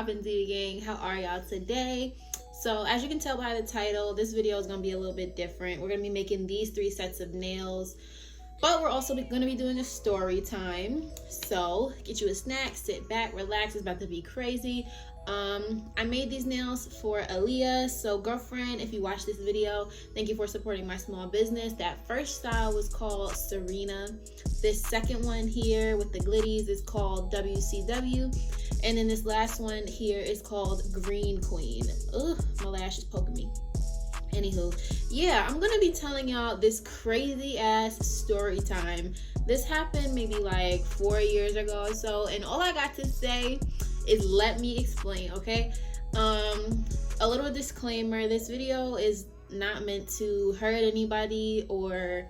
poppin' Z gang? How are y'all today? So as you can tell by the title, this video is gonna be a little bit different. We're gonna be making these 3 sets of nails, but we're also gonna be doing a story time. So get you a snack, sit back, relax. It's about to be crazy. I made these nails for Aaliyah. So girlfriend, if you watch this video, thank you for supporting my small business. That first style was called Serena. This second one here with the glitties is called WCW. And then this last one here is called Green Queen. Ugh, my lash is poking me. Anywho, yeah, I'm gonna be telling y'all this crazy ass story time. This happened maybe like 4 years ago or so, and all I got to say is let me explain, okay? A little disclaimer, this video is not meant to hurt anybody or,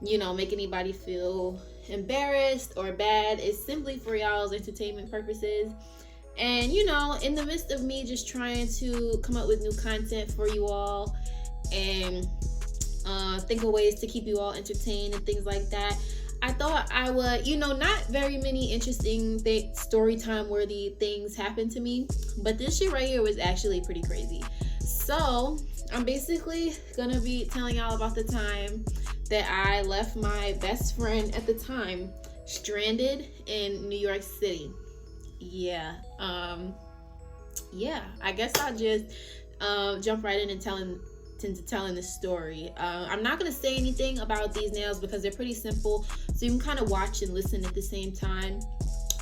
you know, make anybody feel embarrassed or bad. It's simply for y'all's entertainment purposes. And, you know, in the midst of me just trying to come up with new content for you all and think of ways to keep you all entertained and things like that, I thought I would, you know, not very many interesting story time worthy things happened to me, but this shit right here was actually pretty crazy. So I'm basically gonna be telling y'all about the time that I left my best friend at the time stranded in New York City. Yeah, I guess I'll just jump right in and telling the story. I'm not gonna say anything about these nails because they're pretty simple, so you can kind of watch and listen at the same time.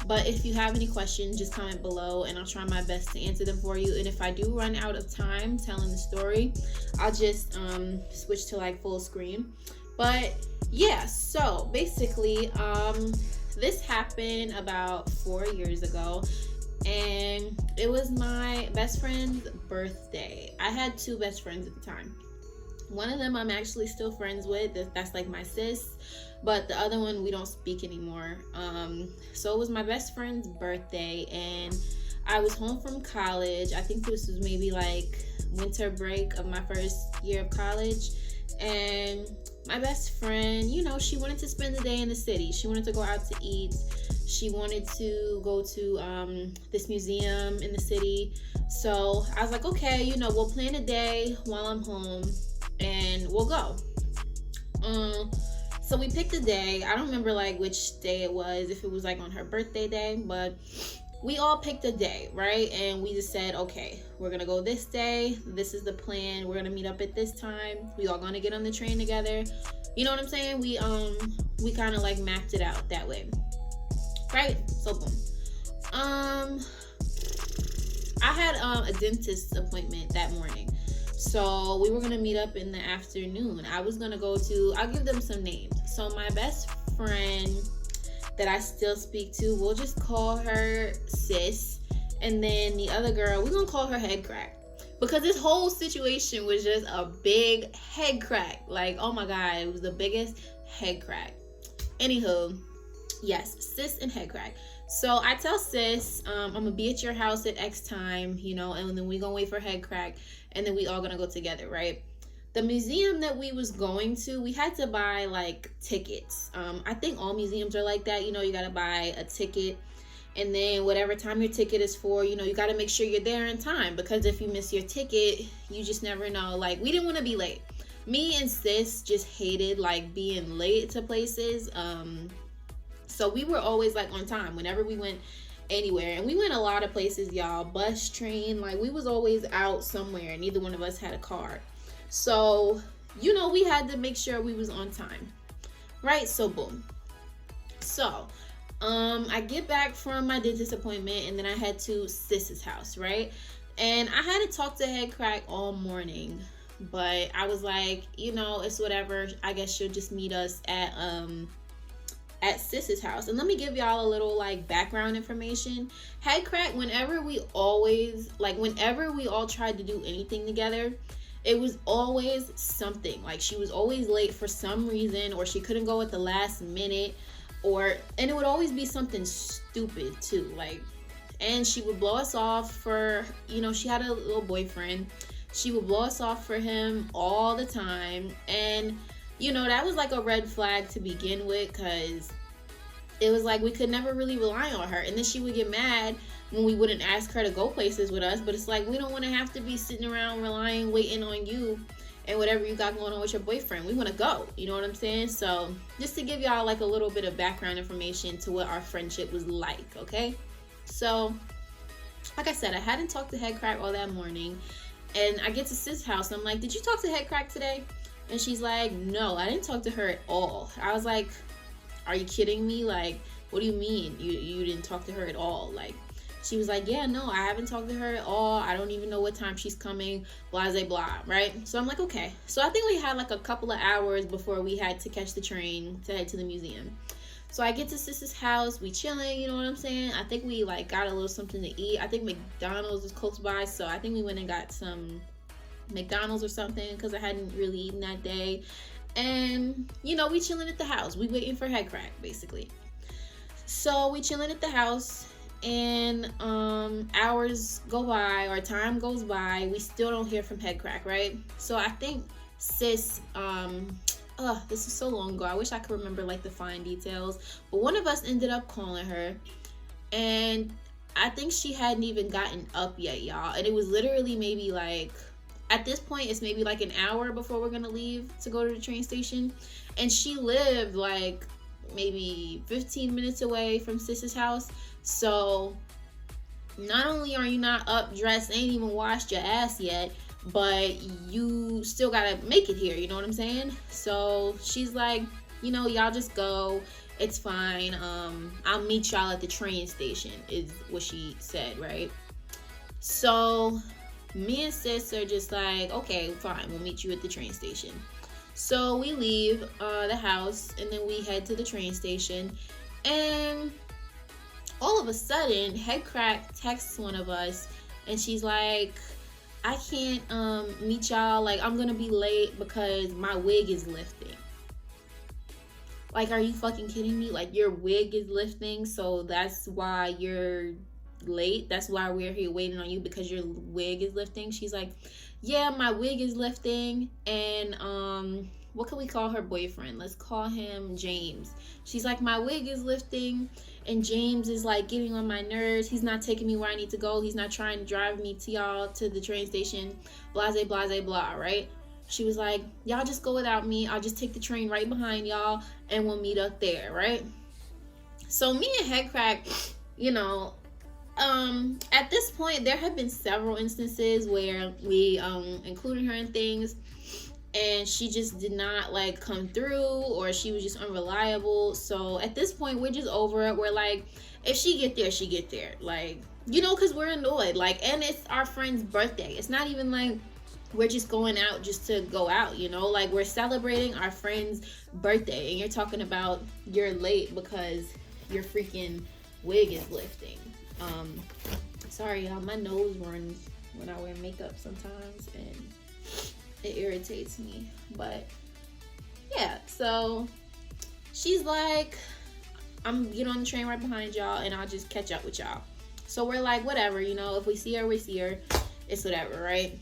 But if you have any questions, just comment below and I'll try my best to answer them for you. And if I do run out of time telling the story, I'll just switch to like full screen. But yeah, so basically this happened about 4 years ago, and it was my best friend's birthday. I had 2 best friends at the time. One of them I'm actually still friends with. That's like my sis, but the other one we don't speak anymore. So it was my best friend's birthday, and I was home from college. I think this was maybe like winter break of my first year of college, and my best friend, you know, she wanted to spend the day in the city. She wanted to go out to eat. She wanted to go to this museum in the city. So I was like, okay, you know, we'll plan a day while I'm home and we'll go. So we picked a day. I don't remember like which day it was, if it was like on her birthday day, but we all picked a day, right? And we just said, okay, we're gonna go this day. This is the plan. We're gonna meet up at this time. We all gonna get on the train together. You know what I'm saying? We kind of like mapped it out that way, right? So boom. I had a dentist appointment that morning, so we were gonna meet up in the afternoon. I was gonna go to, I'll give them some names. So my best friend that I still speak to, we'll just call her Sis, and then the other girl, we're gonna call her Head Crack, because this whole situation was just a big head crack. Like, oh my god, it was the biggest head crack. Anywho, yes, Sis and Head Crack. So I tell Sis, I'm gonna be at your house at X time, you know, and then we gonna wait for Head Crack, and then we all gonna go together, right? The museum that we was going to, we had to buy like tickets. I think all museums are like that. You know, you got to buy a ticket, and then whatever time your ticket is for, you know, you got to make sure you're there in time, because if you miss your ticket, you just never know. Like, we didn't want to be late. Me and Sis just hated like being late to places. So we were always like on time whenever we went anywhere, and we went a lot of places, y'all. Bus, train, like we was always out somewhere. Neither one of us had a car. So, you know, we had to make sure we was on time, right? So boom. So, I get back from my dentist appointment, and then I head to Sis's house, right? And I had to talk to Head Crack all morning, but I was like, you know, it's whatever. I guess she'll just meet us at Sis's house. And let me give y'all a little like background information. Head Crack, whenever we all tried to do anything together, it was always something. Like, she was always late for some reason, or she couldn't go at the last minute, and it would always be something stupid too. Like, and she would blow us off for, you know, she had a little boyfriend. She would blow us off for him all the time. And, you know, that was like a red flag to begin with, because it was like we could never really rely on her. And then she would get mad when we wouldn't ask her to go places with us. But it's like, we don't want to have to be sitting around relying, waiting on you and whatever you got going on with your boyfriend. We want to go, you know what I'm saying? So just to give y'all like a little bit of background information to what our friendship was like, okay? So like I said, I hadn't talked to Head Crack all that morning, and I get to Sis' house and I'm like, did you talk to Head Crack today? And she's like, no, I didn't talk to her at all. I was like, are you kidding me? Like, what do you mean you didn't talk to her at all? Like, she was like, yeah, no, I haven't talked to her at all. I don't even know what time she's coming, blah, blah, blah, right? So I'm like, okay. So I think we had like a couple of hours before we had to catch the train to head to the museum. So I get to Sis's house, we chilling, you know what I'm saying? I think we like got a little something to eat. I think McDonald's was close by, so I think we went and got some McDonald's or something because I hadn't really eaten that day. And, you know, we chilling at the house. We waiting for Head Crack, basically. So we chilling at the house, and hours go by, or time goes by. We still don't hear from Head Crack, right? So I think Sis, this was so long ago. I wish I could remember like the fine details. But one of us ended up calling her, and I think she hadn't even gotten up yet, y'all. And it was literally maybe like, at this point, it's maybe like an hour before we're gonna leave to go to the train station. And she lived like maybe 15 minutes away from Sis's house. So not only are you not up, dressed, ain't even washed your ass yet, but you still gotta make it here, you know what I'm saying? So she's like, you know, y'all just go, it's fine. I'll meet y'all at the train station, is what she said, right? So me and Sis are just like, okay, fine, we'll meet you at the train station. So we leave the house, and then we head to the train station, and all of a sudden, Head Crack texts one of us, and she's like, I can't meet y'all, like, I'm gonna be late because my wig is lifting. Like, are you fucking kidding me? Like, your wig is lifting, so that's why you're late? That's why we're here waiting on you, because your wig is lifting? She's like, yeah, my wig is lifting, and what can we call her boyfriend? Let's call him James. She's like, my wig is lifting, and James is like getting on my nerves. He's not taking me where I need to go. He's not trying to drive me to y'all to the train station, blase blase blah, right? She was like, y'all just go without me. I'll just take the train right behind y'all, and we'll meet up there, right? So me and Head Crack, you know, at this point, there have been several instances where we included her in things, and she just did not like come through, or she was just unreliable. So at this point, we're just over it. We're like, if she get there, she get there, like, you know, because we're annoyed, like, and it's our friend's birthday. It's not even like we're just going out just to go out, you know, like, we're celebrating our friend's birthday, and you're talking about you're late because your freaking wig is lifting. Sorry y'all, my nose runs when I wear makeup sometimes, and it irritates me. But yeah, so she's like, I'm getting on the train right behind y'all, and I'll just catch up with y'all. So we're like, whatever, you know, if we see her, we see her, it's whatever, right?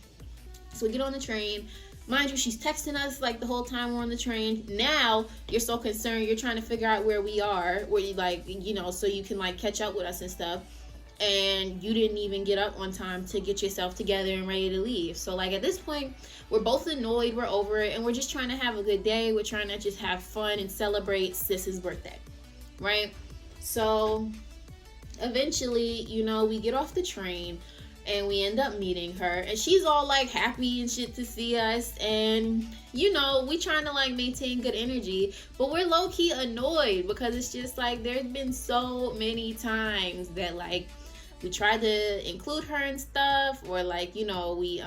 So we get on the train. Mind you, she's texting us like the whole time we're on the train. Now you're so concerned, you're trying to figure out where we are, where you, like, you know, so you can like catch up with us and stuff. And you didn't even get up on time to get yourself together and ready to leave. So like, at this point, we're both annoyed, we're over it, and we're just trying to have a good day. We're trying to just have fun and celebrate Sis's birthday, right? So eventually, you know, we get off the train and we end up meeting her, and she's all like happy and shit to see us, and you know, we trying to like maintain good energy, but we're low-key annoyed because it's just like, there's been so many times that like we tried to include her and stuff, or like, you know, we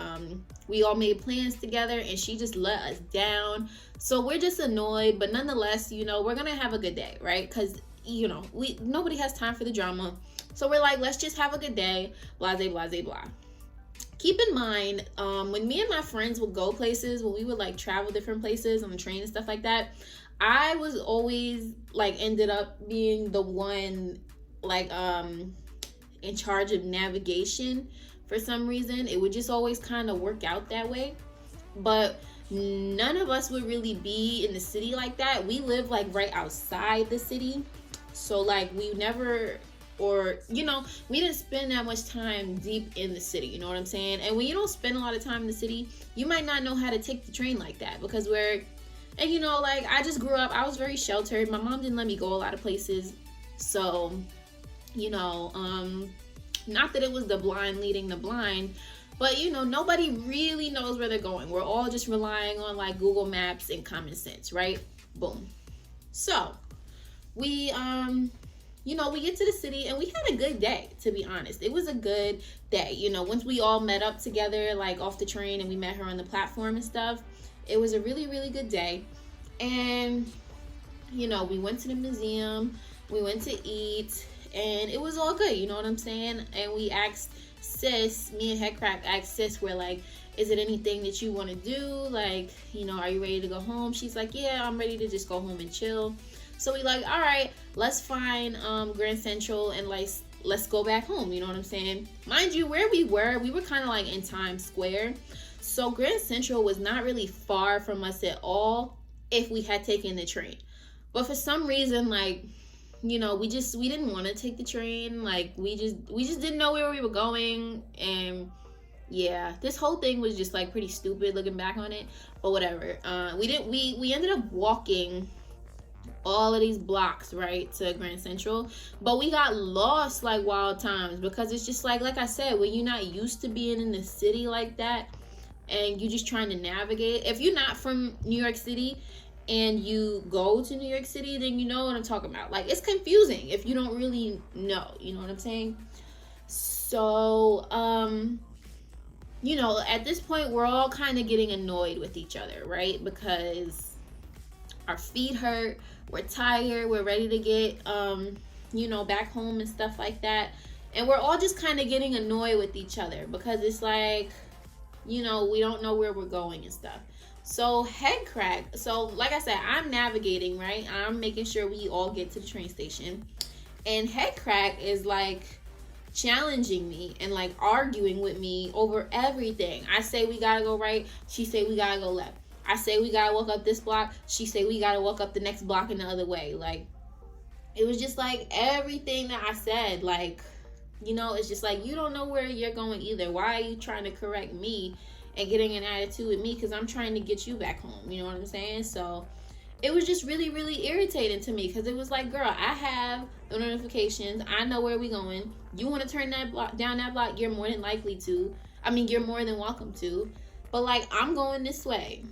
all made plans together and she just let us down. So we're just annoyed, but nonetheless, you know, we're gonna have a good day, right? Because, you know, nobody has time for the drama. So we're like, let's just have a good day, blase blase blah. Keep in mind, when me and my friends would go places, when we would like travel different places on the train and stuff like that, I was always like ended up being the one like in charge of navigation. For some reason, it would just always kind of work out that way. But none of us would really be in the city like that. We live like right outside the city, so like we never or, you know, we didn't spend that much time deep in the city, you know what I'm saying? And when you don't spend a lot of time in the city, you might not know how to take the train like that, because and you know, like, I just grew up, I was very sheltered. My mom didn't let me go a lot of places. So, you know, not that it was the blind leading the blind, but, you know, nobody really knows where they're going. We're all just relying on, like, Google Maps and common sense, right? Boom. So, we, you know, we get to the city and we had a good day, to be honest. It was a good day. You know, once we all met up together, like, off the train, and we met her on the platform and stuff, it was a really, really good day. And, you know, we went to the museum, we went to eat, and it was all good, you know what I'm saying? And we asked sis, me and Headcrack asked sis, we're like, is it anything that you want to do? Like, you know, are you ready to go home? She's like, yeah, I'm ready to just go home and chill. So we like, all right, let's find Grand Central and let's go back home, you know what I'm saying? Mind you, where we were kind of like in Times Square. So Grand Central was not really far from us at all if we had taken the train. But for some reason, like, you know, we didn't want to take the train. Like, we just didn't know where we were going. And yeah, this whole thing was just like pretty stupid looking back on it, but whatever. We ended up walking all of these blocks, right, to Grand Central, but we got lost like wild times, because it's just like I said, when you're not used to being in the city like that and you're just trying to navigate. If you're not from New York City and you go to New York City, then you know what I'm talking about. Like, it's confusing if you don't really know, you know what I'm saying? So you know, at this point we're all kind of getting annoyed with each other, right? Because our feet hurt, we're tired, we're ready to get you know, back home and stuff like that. And we're all just kind of getting annoyed with each other, because it's like, you know, we don't know where we're going and stuff. So Headcrack, so like I said, I'm navigating, right? I'm making sure we all get to the train station. And Headcrack is like challenging me and like arguing with me over everything. I say we gotta go right, she say we gotta go left. I say we gotta walk up this block, she say we gotta walk up the next block in the other way. Like, it was just like everything that I said, like, you know, it's just like, you don't know where you're going either. Why are you trying to correct me and getting an attitude with me? Because I'm trying to get you back home, you know what I'm saying? So it was just really, really irritating to me, because it was like, girl, I have the notifications, I know where we going. You want to turn that block down that block, you're more than likely to. I mean, you're more than welcome to. But like, I'm going this way,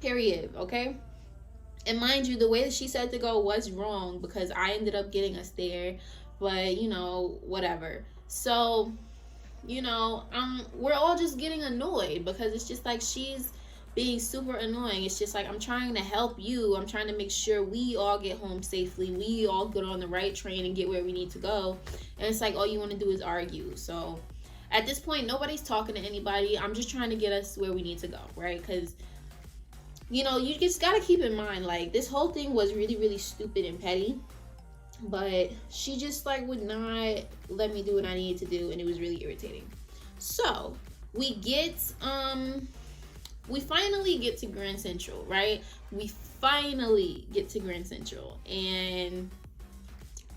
period, okay? And mind you, the way that she said to go was wrong, because I ended up getting us there. But, you know, whatever. So, you know, we're all just getting annoyed, because it's just like she's being super annoying. It's just like, I'm trying to help you. I'm trying to make sure we all get home safely. We all get on the right train and get where we need to go. And it's like, all you want to do is argue. So at this point, nobody's talking to anybody. I'm just trying to get us where we need to go, right? Because, you know, you just got to keep in mind, like, this whole thing was really, really stupid and petty. But she just like would not let me do what I needed to do, and it was really irritating. So we finally get to Grand Central, right? We finally get to Grand Central, and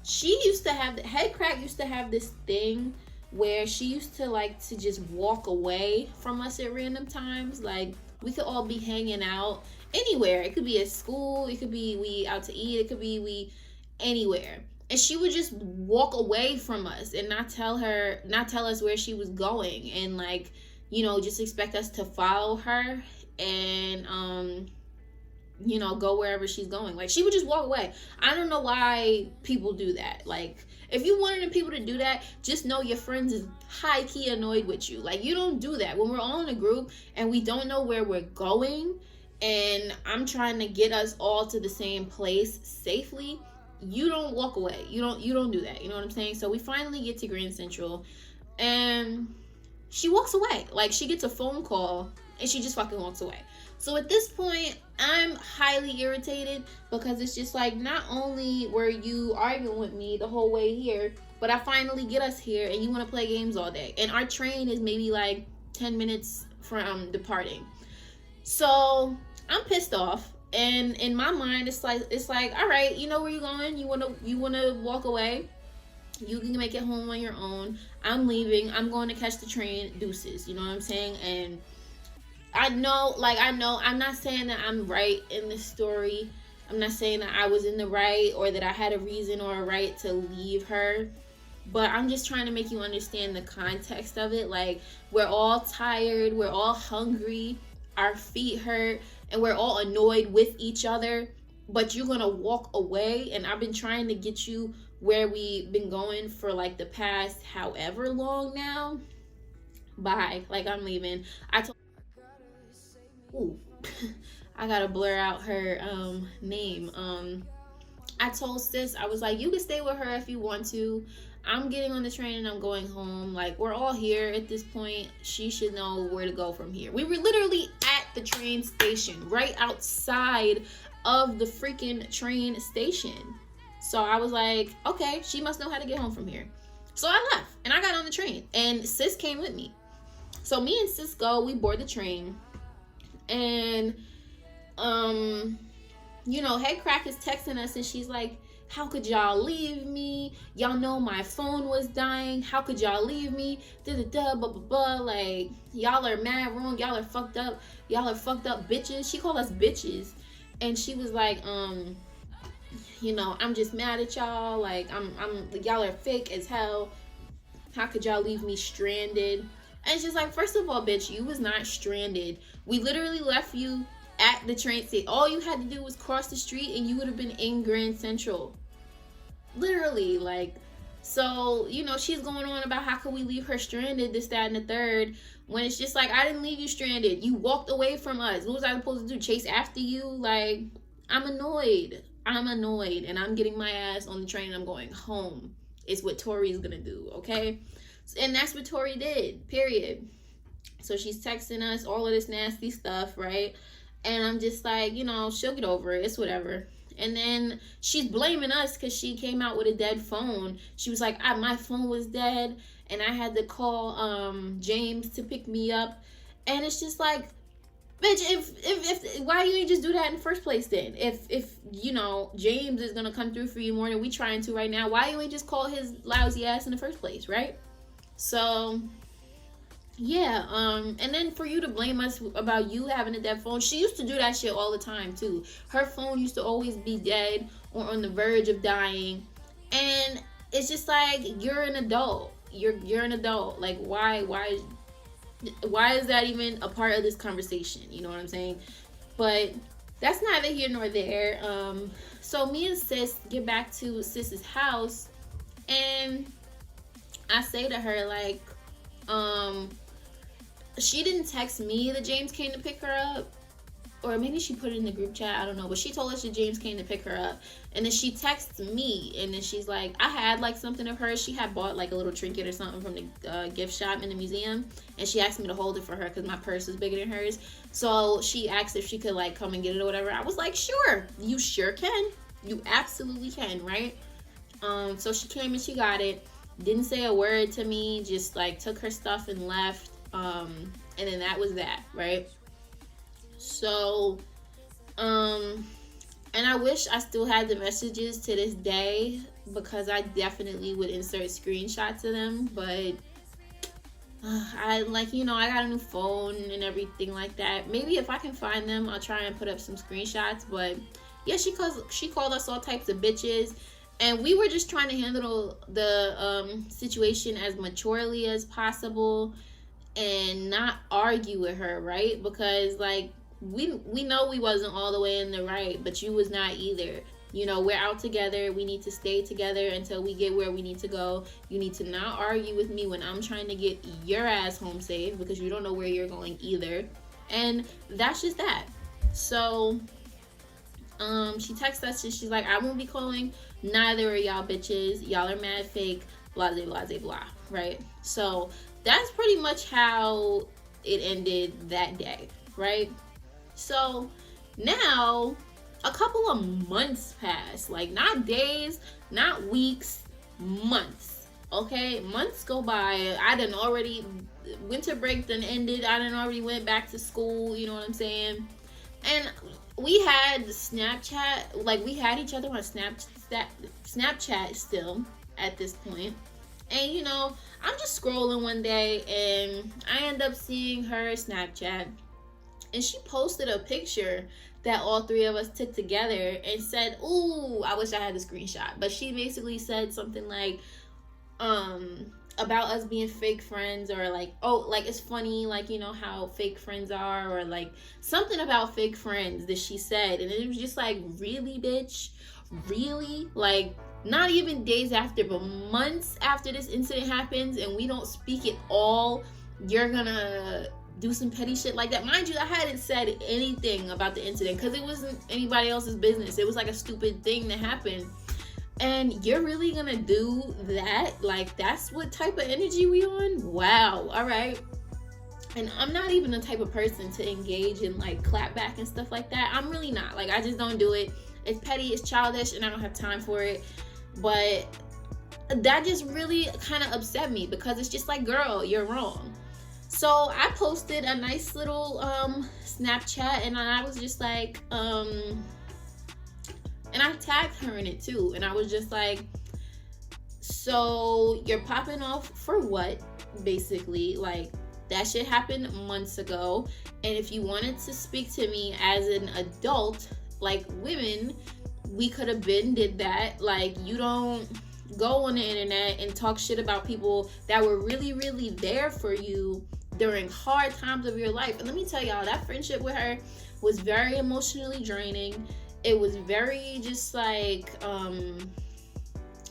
Headcrack used to have this thing where she used to like to just walk away from us at random times. Like, we could all be hanging out anywhere. It could be at school, it could be we out to eat, it could be we anywhere, and she would just walk away from us and not tell us where she was going, and like, you know, just expect us to follow her and you know, go wherever she's going. Like, she would just walk away. I don't know why people do that. Like, if you wanted people to do that, just know your friends is high-key annoyed with you. Like, you don't do that. When we're all in a group and we don't know where we're going, and I'm trying to get us all to the same place safely, you don't walk away. You don't do that. You know what I'm saying? So we finally get to Grand Central, and she walks away. Like, she gets a phone call and she just fucking walks away. So at this point, I'm highly irritated, because it's just like, not only were you arguing with me the whole way here, but I finally get us here and you want to play games all day, and our train is maybe like 10 minutes from departing. So I'm pissed off. And in my mind, it's like, all right, you know where you're going. You wanna walk away. You can make it home on your own. I'm leaving. I'm going to catch the train. Deuces. You know what I'm saying? And I know, I'm not saying that I'm right in this story. I'm not saying that I was in the right or that I had a reason or a right to leave her. But I'm just trying to make you understand the context of it. Like, we're all tired. We're all hungry. Our feet hurt. And we're all annoyed with each other. But you're going to walk away. And I've been trying to get you where we've been going for like the past however long now. Bye. Like, I'm leaving. Ooh. I gotta blur out her name. I told sis, I was like, you can stay with her if you want to. I'm getting on the train and I'm going home. Like, we're all here at this point. She should know where to go from here. We were literally at the train station, right outside of the freaking train station. So I was like, okay, she must know how to get home from here. So I left and I got on the train and sis came with me. So me and sis go, we board the train. And you know, Head Crack is texting us and she's like, how could y'all leave me? Y'all know my phone was dying. How could y'all leave me? Da-da-da, blah. Like, y'all are mad wrong. Y'all are fucked up. Y'all are fucked up bitches. She called us bitches. And she was like, you know, I'm just mad at y'all. Like, y'all are fake as hell. How could y'all leave me stranded? And she's like, first of all, bitch, you was not stranded. We literally left you at the train station. All you had to do was cross the street and you would have been in Grand Central. Literally, like, so, you know, she's going on about how could we leave her stranded, this, that, and the third, when it's just like, I didn't leave you stranded. You walked away from us. What was I supposed to do? Chase after you? Like, I'm annoyed, and I'm getting my ass on the train and I'm going home. It's what Tori's gonna do, okay? And that's what Tori did, period. So she's texting us all of this nasty stuff, right? And I'm just like, you know, she'll get over it. It's whatever. And then she's blaming us because she came out with a dead phone. She was like, my phone was dead and I had to call James to pick me up. And it's just like, bitch, if why you ain't just do that in the first place then? If you know, James is gonna come through for you more than we trying to right now, why you ain't just call his lousy ass in the first place, right? So yeah, and then for you to blame us about you having a dead phone, she used to do that shit all the time too. Her phone used to always be dead or on the verge of dying, and it's just like, you're an adult. You're an adult. Like, why is that even a part of this conversation? You know what I'm saying? But that's neither here nor there. So me and sis get back to sis's house, and I say to her, like, she didn't text me that James came to pick her up, or maybe she put it in the group chat, I don't know, but she told us that James came to pick her up. And then she texts me, and then she's like, I had like something of hers. She had bought like a little trinket or something from the gift shop in the museum, and she asked me to hold it for her because my purse is bigger than hers. So she asked if she could like come and get it or whatever. I was like, sure, you sure can. You absolutely can, right? So she came and she got it. Didn't say a word to me, just like took her stuff and left. And then that was that, right? So, and I wish I still had the messages to this day, because I definitely would insert screenshots of them, but I like, you know, I got a new phone and everything like that. Maybe if I can find them, I'll try and put up some screenshots. But yeah, she called us all types of bitches, and we were just trying to handle the situation as maturely as possible and not argue with her, right? Because like, we know we wasn't all the way in the right, but you was not either. You know, we're out together. We need to stay together until we get where we need to go. You need to not argue with me when I'm trying to get your ass home safe, because you don't know where you're going either. And that's just that. So she texts us and she's like, I won't be calling neither of y'all bitches. Y'all are mad fake, blah, blah, blah, blah, right? So that's pretty much how it ended that day, right? So now a couple of months pass, like not days, not weeks, months. Okay, months go by. I done already, winter break done ended. I done already went back to school, you know what I'm saying? And we had Snapchat, like we had each other on Snapchat still. at this point. And you know, I'm just scrolling one day and I end up seeing her Snapchat, and she posted a picture that all three of us took together and said, ooh, I wish I had the screenshot. But she basically said something like, about us being fake friends, or like, oh, like it's funny, like, you know how fake friends are, or like something about fake friends that she said. And it was just like, really, bitch? Really? Like, not even days after, but months after this incident happens and we don't speak at all, you're gonna do some petty shit like that? Mind you, I hadn't said anything about the incident because it wasn't anybody else's business. It was like a stupid thing that happened. And you're really gonna do that? Like, that's what type of energy we on? Wow. All right. And I'm not even the type of person to engage in like clap back and stuff like that. I'm really not. Like, I just don't do it. It's petty, it's childish, and I don't have time for it. But that just really kind of upset me, because it's just like, girl, you're wrong. So I posted a nice little Snapchat, and I was just like, and I tagged her in it too. And I was just like, so you're popping off for what? Basically, like, that shit happened months ago. And if you wanted to speak to me as an adult, like women, we could have been did that. Like, you don't go on the internet and talk shit about people that were really, really there for you during hard times of your life. And let me tell y'all, that friendship with her was very emotionally draining. It was very just like,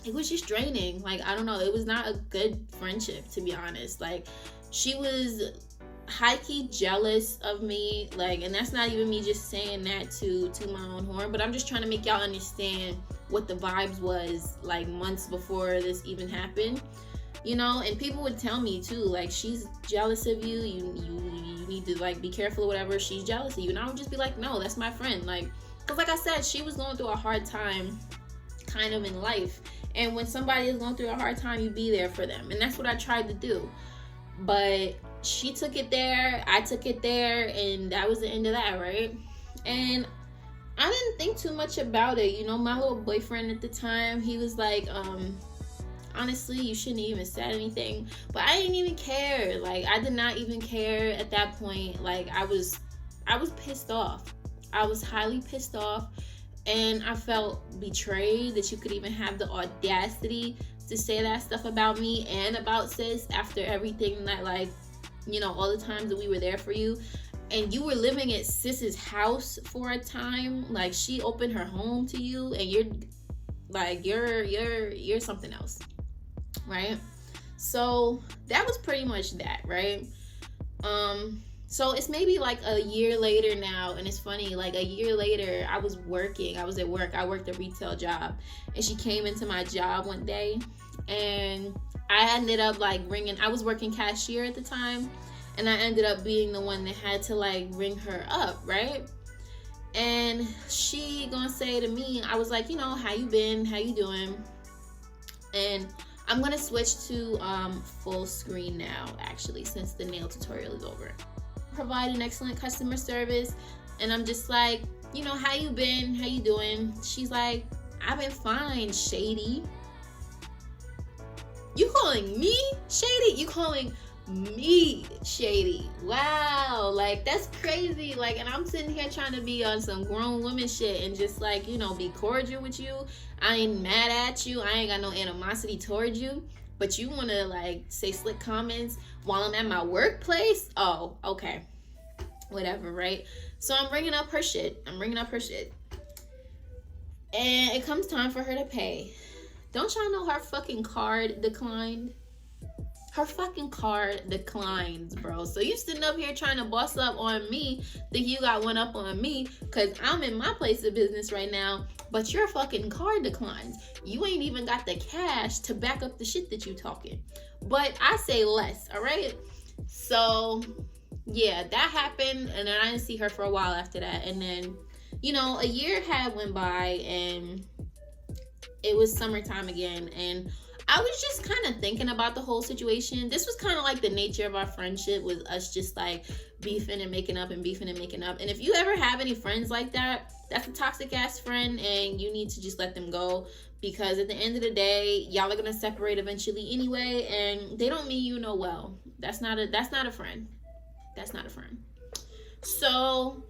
it was just draining. Like, I don't know. It was not a good friendship, to be honest. Like, she was high-key jealous of me. Like, and that's not even me just saying that to my own horn, but I'm just trying to make y'all understand what the vibes was like months before this even happened. You know, and people would tell me too, like, she's jealous of you. You need to like be careful or whatever. She's jealous of you. And I would just be like, no, that's my friend. Like, because like I said, she was going through a hard time kind of in life. And when somebody is going through a hard time, you be there for them. And that's what I tried to do. But she took it there, I took it there, and that was the end of that, right? And I didn't think too much about it. You know, my little boyfriend at the time, he was like, honestly, you shouldn't even said anything. But I didn't even care. Like, I did not even care at that point. Like, I was pissed off. I was highly pissed off, and I felt betrayed that you could even have the audacity to say that stuff about me and about sis after everything that, like, you know, all the times that we were there for you. And you were living at sis's house for a time. Like, she opened her home to you, and you're like, you're something else, right? So that was pretty much that, right? So it's maybe like a year later now, and it's funny, like a year later, I was at work, I worked a retail job, and she came into my job one day, and I ended up like I was working cashier at the time, and I ended up being the one that had to like ring her up, right? And she gonna say to me, I was like, you know, how you been? How you doing? And I'm gonna switch to full screen now, actually, since the nail tutorial is over. Provide an excellent customer service, and I'm just like, you know, how you been? How you doing? She's like, I've been fine, shady. You calling me shady? You calling me shady? Wow, like, that's crazy. Like, and I'm sitting here trying to be on some grown woman shit and just like, you know, be cordial with you. I ain't mad at you. I ain't got no animosity towards you. But you want to like say slick comments while I'm at my workplace? Oh, okay. Whatever, right? So I'm bringing up her shit. And it comes time for her to pay. Don't y'all know her fucking card declined? Her fucking card declines, bro. So you sitting up here trying to boss up on me, think you got one up on me, because I'm in my place of business right now, but your fucking card declines. You ain't even got the cash to back up the shit that you talking. But I say less, all right? So, yeah, that happened, and then I didn't see her for a while after that. And then, you know, a year had went by, and it was summertime again, and I was just kind of thinking about the whole situation. This was kind of like the nature of our friendship, with us just like beefing and making up and beefing and making up. And if you ever have any friends like that, that's a toxic ass friend, and you need to just let them go, because at the end of the day, y'all are gonna separate eventually anyway, and they don't mean you no well. That's not a friend. That's not a friend. So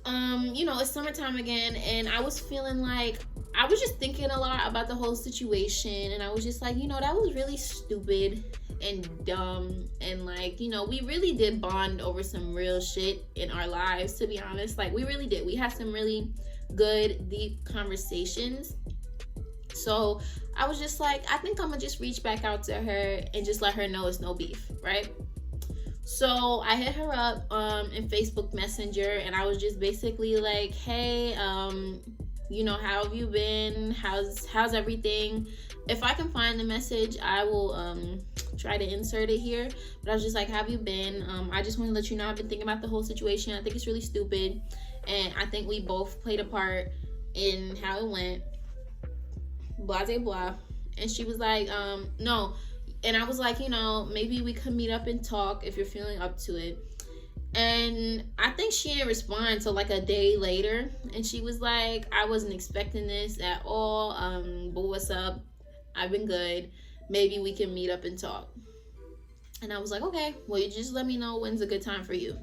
it's summertime again, and I was feeling like I was just thinking a lot about the whole situation, and I was just like, that was really stupid and dumb, and like, we really did bond over some real shit in our lives, to be honest. Like, we really did. We had some really good, deep conversations. So I was just like, I think I'm gonna just reach back out to her and just let her know it's no beef, right? So I hit her up in Facebook Messenger, and I was just basically like, hey, how have you been? How's everything? If I can find the message, I will try to insert it here. But I was just like, how have you been? I just want to let you know I've been thinking about the whole situation. I think it's really stupid, and I think we both played a part in how it went. Blah, blah, blah. And she was like, no. And I was like, maybe we could meet up and talk if you're feeling up to it. And I think she didn't respond until like a day later. And she was like, I wasn't expecting this at all. But what's up? I've been good. Maybe we can meet up and talk. And I was like, okay, well, you just let me know when's a good time for you.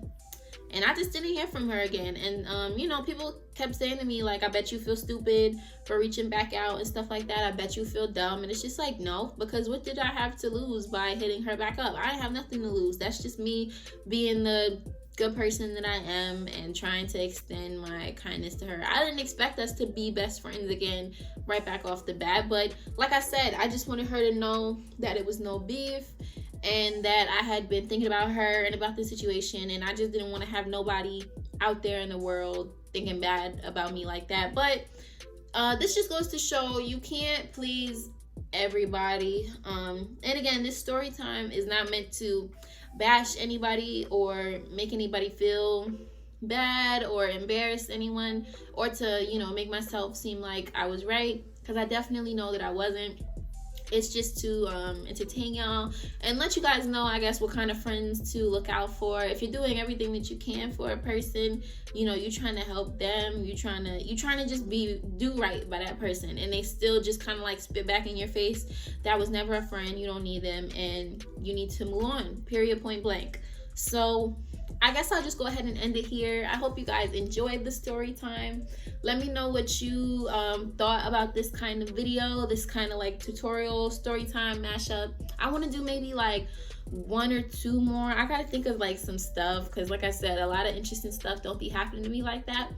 And I just didn't hear from her again. And, people kept saying to me, like, I bet you feel stupid for reaching back out and stuff like that. I bet you feel dumb. And it's just like, no, because what did I have to lose by hitting her back up? I have nothing to lose. That's just me being the good person that I am and trying to extend my kindness to her. I didn't expect us to be best friends again right back off the bat. But like I said, I just wanted her to know that it was no beef, and that I had been thinking about her and about the situation, and I just didn't want to have nobody out there in the world thinking bad about me like that. But this just goes to show you can't please everybody. And again, this story time is not meant to bash anybody or make anybody feel bad or embarrass anyone, or to make myself seem like I was right, because I definitely know that I wasn't. It's just to entertain y'all and let you guys know, I guess, what kind of friends to look out for. If you're doing everything that you can for a person, you're trying to help them, you're trying to just do right by that person, and they still just kind of like spit back in your face, that was never a friend. You don't need them, and you need to move on, period, point blank. So I guess I'll just go ahead and end it here. I hope you guys enjoyed the story time. Let me know what you thought about this kind of video, this kind of like tutorial story time mashup. I want to do maybe like 1 or 2 more. I gotta think of like some stuff, because like I said, a lot of interesting stuff don't be happening to me like that.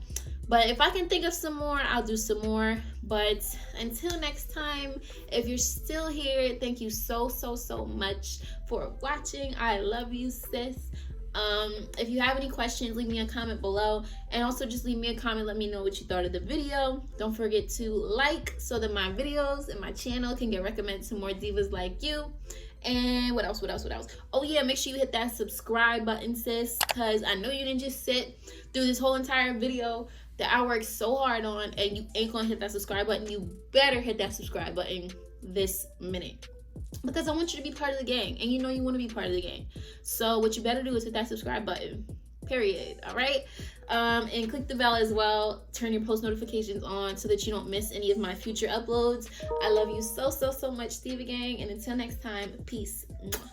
But if I can think of some more, I'll do some more. But until next time, if you're still here, thank you so much for watching. I love you, sis. If you have any questions, leave me a comment below, and also just leave me a comment, let me know what you thought of the video. Don't forget to like, so that my videos and my channel can get recommended to more divas like you. And what else? Oh yeah, make sure you hit that subscribe button, sis, because I know you didn't just sit through this whole entire video that I worked so hard on, and you ain't gonna hit that subscribe button. You better hit that subscribe button this minute, because I want you to be part of the gang, and you want to be part of the gang. So what you better do is hit that subscribe button, period. All right, and click the bell as well. Turn your post notifications on so that you don't miss any of my future uploads. I love you so much, Diva Gang, and until next time, peace. Mwah.